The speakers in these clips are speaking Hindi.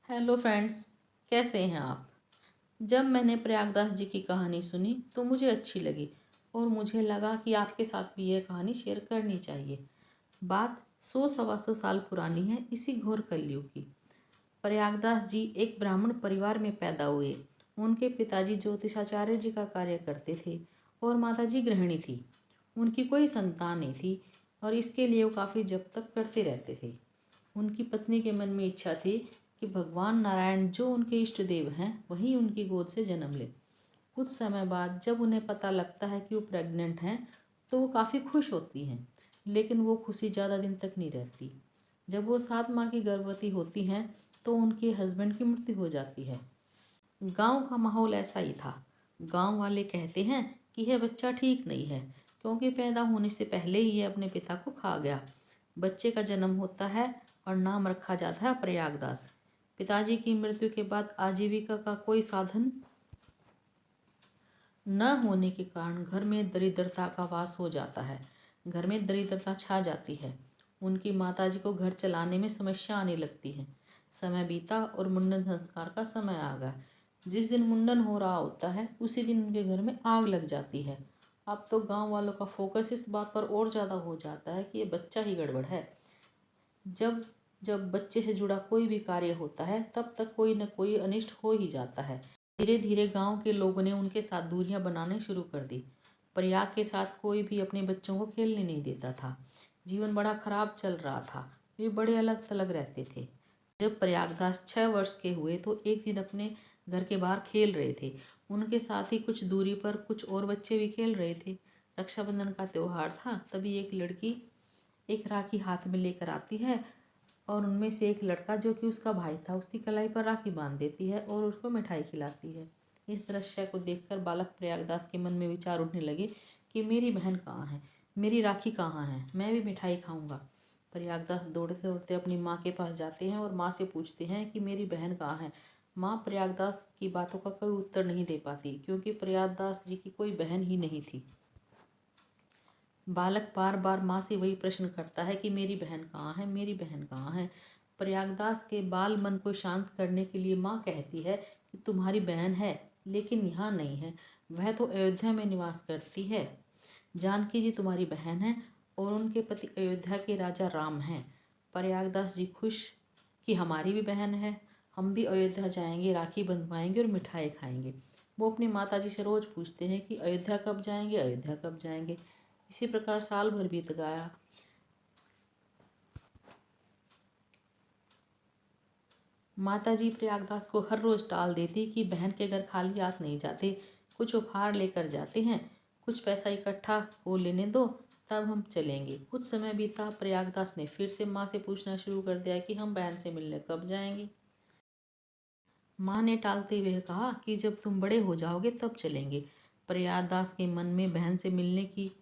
हेलो फ्रेंड्स, कैसे हैं आप। जब मैंने प्रयागदास जी की कहानी सुनी तो मुझे अच्छी लगी और मुझे लगा कि आपके साथ भी यह कहानी शेयर करनी चाहिए। बात 100 सवा 100 साल पुरानी है, इसी घोर कलयुग की। प्रयागदास जी एक ब्राह्मण परिवार में पैदा हुए। उनके पिताजी ज्योतिषाचार्य जी का कार्य करते थे और माताजी गृहिणी थी। उनकी कोई संतान नहीं थी और इसके लिए वो काफ़ी जप तप करते रहते थे। उनकी पत्नी के मन में इच्छा थी कि भगवान नारायण जो उनके इष्ट देव हैं वही उनकी गोद से जन्म ले। कुछ समय बाद जब उन्हें पता लगता है कि वो प्रेग्नेंट हैं तो वो काफ़ी खुश होती हैं, लेकिन वो खुशी ज़्यादा दिन तक नहीं रहती। जब वो 7 माह की गर्भवती होती हैं तो उनके हस्बैंड की मृत्यु हो जाती है। गांव का माहौल ऐसा ही था। गांव वाले कहते हैं कि यह बच्चा ठीक नहीं है क्योंकि पैदा होने से पहले ही यह अपने पिता को खा गया। बच्चे का जन्म होता है और नाम रखा जाता है प्रयागदास। पिताजी की मृत्यु के बाद आजीविका का कोई साधन न होने के कारण घर में दरिद्रता का वास हो जाता है। घर में दरिद्रता छा जाती है। उनकी माताजी को घर चलाने में समस्या आने लगती है। समय बीता और मुंडन संस्कार का समय आ गया। जिस दिन मुंडन हो रहा होता है उसी दिन उनके घर में आग लग जाती है। अब तो गांव वालों का फोकस इस बात पर और ज़्यादा हो जाता है कि ये बच्चा ही गड़बड़ है। जब जब बच्चे से जुड़ा कोई भी कार्य होता है तब तक कोई न कोई अनिष्ट हो ही जाता है। धीरे धीरे गांव के लोगों ने उनके साथ दूरियां बनाने शुरू कर दी। प्रयाग के साथ कोई भी अपने बच्चों को खेलने नहीं देता था। जीवन बड़ा खराब चल रहा था। वे बड़े अलग थलग रहते थे। जब प्रयागदास 6 वर्ष के हुए तो एक दिन अपने घर के बाहर खेल रहे थे। उनके साथ ही कुछ दूरी पर कुछ और बच्चे भी खेल रहे थे। रक्षाबंधन का त्यौहार था। तभी एक लड़की एक राखी हाथ में लेकर आती है और उनमें से एक लड़का जो कि उसका भाई था उसकी कलाई पर राखी बांध देती है और उसको मिठाई खिलाती है। इस दृश्य को देखकर बालक प्रयागदास के मन में विचार उठने लगे कि मेरी बहन कहाँ है, मेरी राखी कहाँ है, मैं भी मिठाई खाऊंगा। प्रयागदास दौड़ते दौड़ते अपनी माँ के पास जाते हैं और माँ से पूछते हैं कि मेरी बहन कहाँ है। माँ प्रयागदास की बातों का कोई उत्तर नहीं दे पाती क्योंकि प्रयागदास जी की कोई बहन ही नहीं थी। बालक बार बार माँ से वही प्रश्न करता है कि मेरी बहन कहाँ है, मेरी बहन कहाँ है। प्रयागदास के बाल मन को शांत करने के लिए माँ कहती है कि तुम्हारी बहन है लेकिन यहाँ नहीं है, वह तो अयोध्या में निवास करती है। जानकी जी तुम्हारी बहन है और उनके पति अयोध्या के राजा राम हैं। प्रयागदास जी खुश कि हमारी भी बहन है, हम भी अयोध्या जाएंगे, राखी बंधवाएंगे और मिठाई खाएंगे। वो अपनी माता जी से रोज़ पूछते हैं कि अयोध्या कब जाएंगे, अयोध्या कब जाएंगे। इसी प्रकार साल भर बीत गया। माताजी प्रयागदास को हर रोज टाल देती कि बहन के घर खाली हाथ नहीं जाते, कुछ उपहार लेकर जाते हैं, कुछ पैसा इकट्ठा हो लेने दो तब हम चलेंगे। कुछ समय बीता। प्रयागदास ने फिर से माँ से पूछना शुरू कर दिया कि हम बहन से मिलने कब जाएंगे। माँ ने टालते हुए कहा कि जब तुम बड़े हो जाओगे तब चलेंगे। प्रयागदास के मन में बहन से मिलने की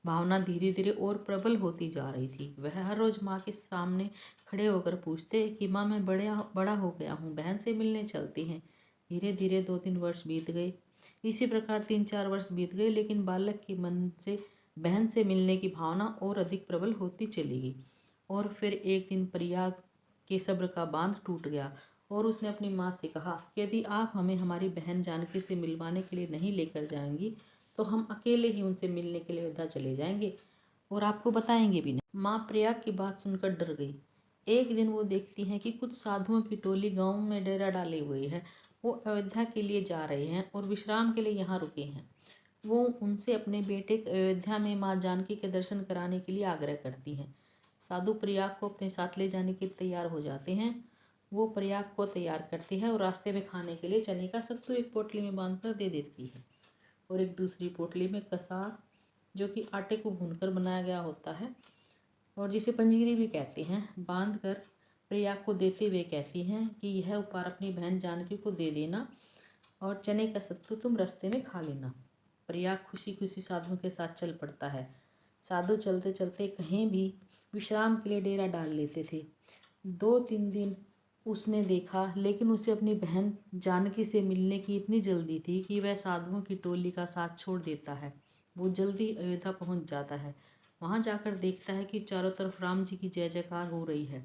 भावना धीरे धीरे और प्रबल होती जा रही थी। वह हर रोज माँ के सामने खड़े होकर पूछते कि माँ मैं बड़ा हो गया हूँ, बहन से मिलने चलती हैं। धीरे धीरे 2-3 वर्ष बीत गए। इसी प्रकार 3-4 वर्ष बीत गए, लेकिन बालक के मन से बहन से मिलने की भावना और अधिक प्रबल होती चली गई। और फिर एक दिन प्रयाग के सब्र का बांध टूट गया और उसने अपनी माँ से कहा यदि आप हमें हमारी बहन जानकी से मिलवाने के लिए नहीं लेकर जाएंगी तो हम अकेले ही उनसे मिलने के लिए अयोध्या चले जाएंगे और आपको बताएंगे भी नहीं। माँ प्रयाग की बात सुनकर डर गई। एक दिन वो देखती हैं कि कुछ साधुओं की टोली गांव में डेरा डाली हुई है। वो अयोध्या के लिए जा रहे हैं और विश्राम के लिए यहाँ रुके हैं। वो उनसे अपने बेटे को अयोध्या में माँ जानकी के दर्शन कराने के लिए आग्रह करती हैं। साधु प्रयाग को अपने साथ ले जाने के तैयार हो जाते हैं। वो प्रयाग को तैयार करती है और रास्ते में खाने के लिए चने का सत्तू एक पोटली में बांधकर दे देती है और एक दूसरी पोटली में कसार, जो कि आटे को भूनकर बनाया गया होता है और जिसे पंजीरी भी कहते हैं, बांध कर प्रयाग को देते हुए कहती हैं कि यह उपहार अपनी बहन जानकी को दे देना और चने का सत्तू तुम रास्ते में खा लेना। प्रयाग खुशी खुशी साधुओं के साथ चल पड़ता है। साधु चलते चलते कहीं भी विश्राम के लिए डेरा डाल लेते थे। 2-3 दिन उसने देखा, लेकिन उसे अपनी बहन जानकी से मिलने की इतनी जल्दी थी कि वह साधुओं की टोली का साथ छोड़ देता है। वो जल्दी अयोध्या पहुंच जाता है। वहां जाकर देखता है कि चारों तरफ राम जी की जय जयकार हो रही है।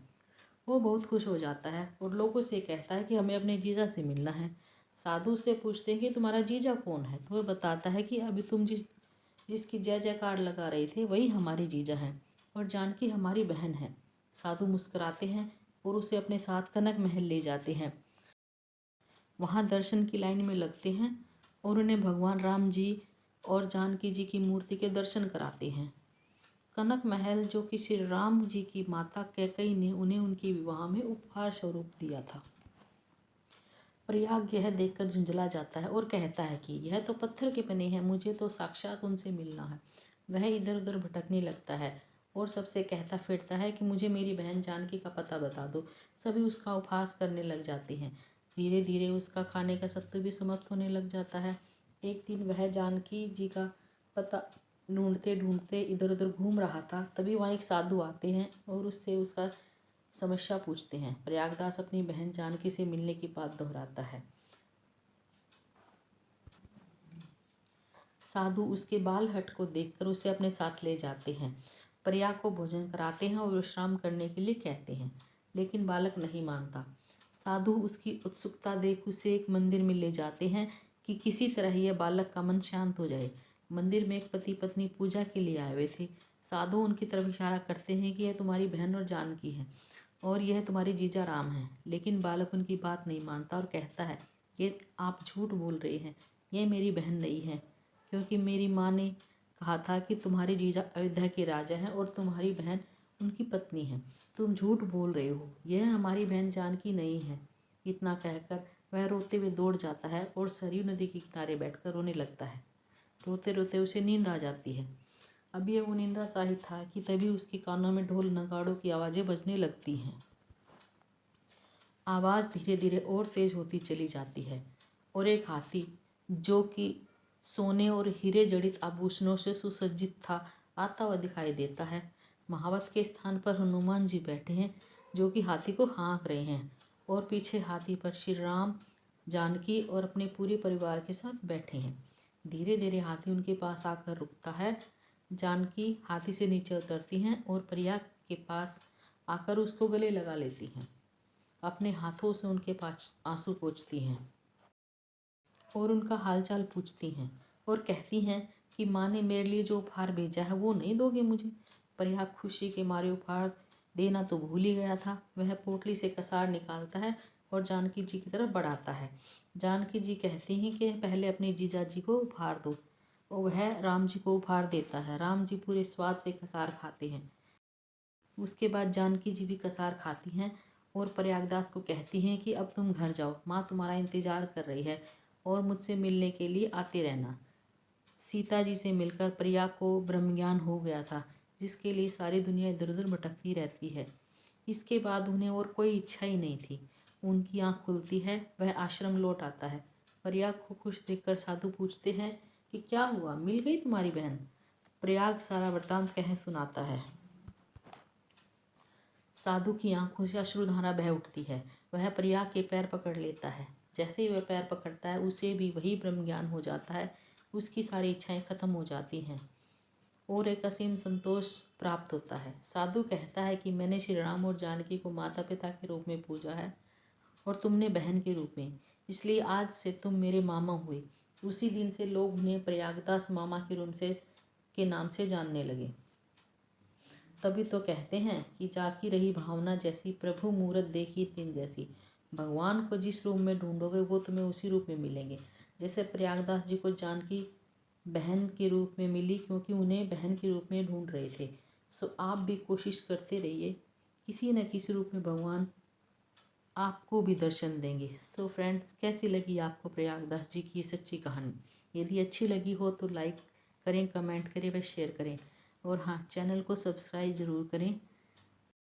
वो बहुत खुश हो जाता है और लोगों से कहता है कि हमें अपने जीजा से मिलना है। साधु उससे पूछते हैं कि तुम्हारा जीजा कौन है, तो वह बताता है कि अभी तुम जिसकी जय जयकार लगा रहे थे वही हमारी जीजा हैं और जानकी हमारी बहन है। साधु मुस्कुराते हैं और उसे अपने साथ कनक महल ले जाते हैं। वहाँ दर्शन की लाइन में लगते हैं और उन्हें भगवान राम जी और जानकी जी की मूर्ति के दर्शन कराते हैं। कनक महल जो कि श्री राम जी की माता कैकेयी ने उन्हें उनके विवाह में उपहार स्वरूप दिया था। प्रयाग यह देखकर झुंझला जाता है और कहता है कि यह तो पत्थर के बने हैं, मुझे तो साक्षात उनसे मिलना है। वह इधर उधर भटकने लगता है और सबसे कहता फिरता है कि मुझे मेरी बहन जानकी का पता बता दो। सभी उसका उपहास करने लग जाते हैं। धीरे धीरे उसका खाने का सत्तू भी समाप्त होने लग जाता है। एक दिन वह जानकी जी का पता ढूंढते ढूंढते इधर उधर घूम रहा था, तभी वहाँ एक साधु आते हैं और उससे उसका समस्या पूछते हैं। प्रयागदास अपनी बहन जानकी से मिलने की बात दोहराता है। साधु उसके बाल हट को देखकर उसे अपने साथ ले जाते हैं। प्रयाग को भोजन कराते हैं और विश्राम करने के लिए कहते हैं, लेकिन बालक नहीं मानता। साधु उसकी उत्सुकता देख उसे एक मंदिर में ले जाते हैं कि किसी तरह यह बालक का मन शांत हो जाए। मंदिर में एक पति पत्नी पूजा के लिए आए हुए थे। साधु उनकी तरफ इशारा करते हैं कि यह तुम्हारी बहन और जानकी है और यह तुम्हारे जीजा राम हैं, लेकिन बालक उनकी बात नहीं मानता और कहता है कि आप झूठ बोल रहे हैं, यह मेरी बहन नहीं है, क्योंकि मेरी माँ ने कहा था कि तुम्हारे जीजा अयोध्या के राजा हैं और तुम्हारी बहन उनकी पत्नी है। तुम झूठ बोल रहे हो, यह हमारी बहन जानकी नहीं है। इतना कहकर वह रोते हुए दौड़ जाता है और सरयू नदी के किनारे बैठकर रोने लगता है। रोते रोते उसे नींद आ जाती है। अब यह वो नींदा सा ही था कि तभी उसके कानों में ढोल नगाड़ों की आवाज़ें बजने लगती हैं। आवाज़ धीरे धीरे और तेज होती चली जाती है और एक हाथी जो कि सोने और हीरे जड़ित आभूषणों से सुसज्जित था, आता हुआ दिखाई देता है। महावत के स्थान पर हनुमान जी बैठे हैं, जो कि हाथी को हाँक रहे हैं और पीछे हाथी पर श्री राम, जानकी और अपने पूरे परिवार के साथ बैठे हैं। धीरे धीरे हाथी उनके पास आकर रुकता है। जानकी हाथी से नीचे उतरती हैं और प्रयाग के पास आकर उसको गले लगा लेती हैं। अपने हाथों से उनके पास आंसू पोंछती हैं और उनका हालचाल पूछती हैं और कहती हैं कि माँ ने मेरे लिए जो उपहार भेजा है वो नहीं दोगे मुझे। प्रयाग खुशी के मारे उपहार देना तो भूल ही गया था। वह पोटली से कसार निकालता है और जानकी जी की तरफ बढ़ाता है। जानकी जी कहती हैं कि पहले अपने जीजा जी को उपहार दो, और वह राम जी को उपहार देता है। राम जी पूरे स्वाद से कसार खाते हैं। उसके बाद जानकी जी भी कसार खाती हैं और प्रयागदास को कहती हैं कि अब तुम घर जाओ, माँ तुम्हारा इंतजार कर रही है और मुझसे मिलने के लिए आते रहना। सीता जी से मिलकर प्रयाग को ब्रह्मज्ञान हो गया था, जिसके लिए सारी दुनिया इधर उधर भटकती रहती है। इसके बाद उन्हें और कोई इच्छा ही नहीं थी। उनकी आँख खुलती है, वह आश्रम लौट आता है। प्रयाग को खुश देखकर साधु पूछते हैं कि क्या हुआ, मिल गई तुम्हारी बहन? प्रयाग सारा वृतांत कह सुनाता है। साधु की आंखों से अश्रुधारा बह उठती है। वह प्रयाग के पैर पकड़ लेता है। जैसे ही वह पैर पकड़ता है, उसे भी वही ब्रह्म ज्ञान हो जाता है। उसकी सारी इच्छाएं खत्म हो जाती हैं और एक असीम संतोष प्राप्त होता है। साधु कहता है कि मैंने श्री राम और जानकी को माता पिता के रूप में पूजा है और तुमने बहन के रूप में, इसलिए आज से तुम मेरे मामा हुए। उसी दिन से लोग उन्हें प्रयागदास मामा के रूप से के नाम से जानने लगे। तभी तो कहते हैं कि जाकी रही भावना जैसी, प्रभु मूरत देखी तिन जैसी। भगवान को जिस रूप में ढूंढोगे वो तुम्हें उसी रूप में मिलेंगे। जैसे प्रयागदास जी को जानकी बहन के रूप में मिली, क्योंकि उन्हें बहन के रूप में ढूंढ रहे थे। सो आप भी कोशिश करते रहिए, किसी न किसी रूप में भगवान आपको भी दर्शन देंगे। सो फ्रेंड्स, कैसी लगी आपको प्रयागदास जी की सच्ची कहानी? यदि अच्छी लगी हो तो लाइक करें, कमेंट करें व शेयर करें, और हाँ, चैनल को सब्सक्राइब ज़रूर करें